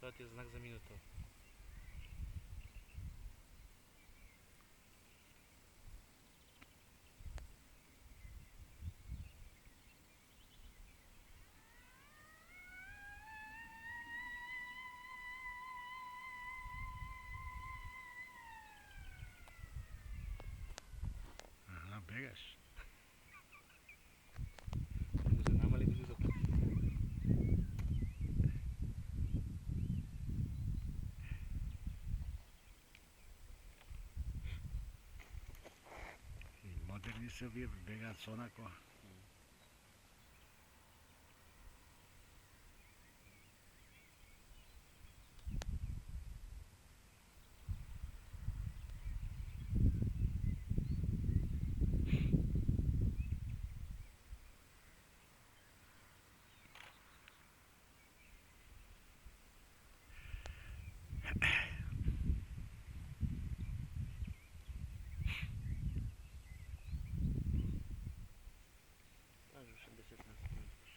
to ti je znak za minutu. Aha, begaš. Mu se namali minuto. Moderni se begac onako. Kažu 60 minuta.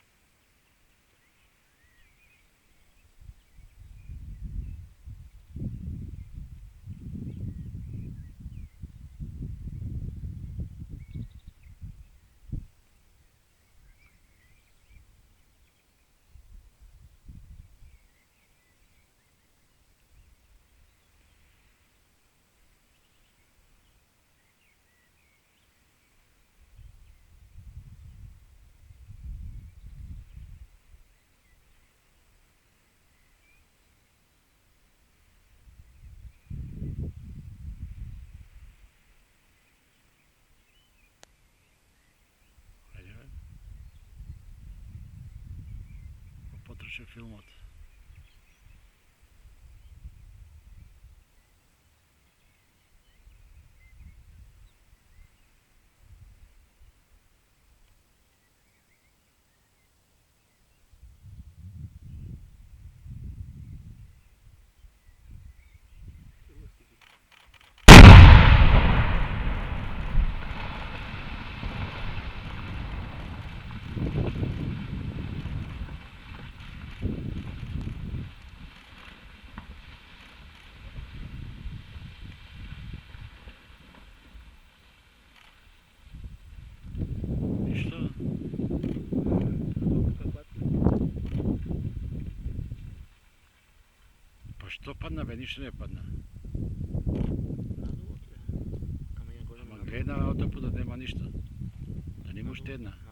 Ajde, potroši filmot. I što? Pa što padna be, ništa ne padna. Kamenja gore. Ma gleda autoput da nema ništa. Da nima štedna.